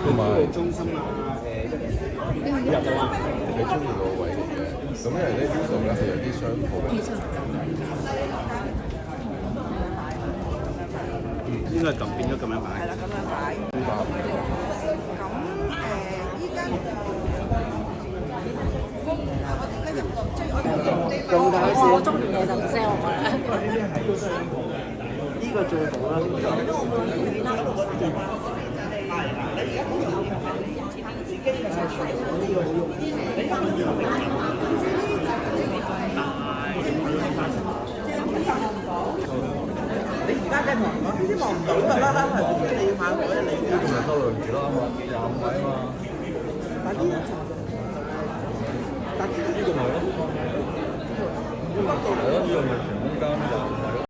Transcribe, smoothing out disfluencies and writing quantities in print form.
同埋中心啊，入啊，你中意個位嚟嘅。咁因為呢度咧係有啲商鋪嘅。應該咁變咗咁樣擺。係啦，咁樣擺。咁依間咁大我中意嘢就唔 sell 我啦。呢個最好啦。你而家梗係望唔到，呢啲望唔到㗎啦，係你要買嗰啲你呢度咪收兩住咯，25位啊嘛。買啲人呢個咪咯，係咯，呢個咪全空間25位咯。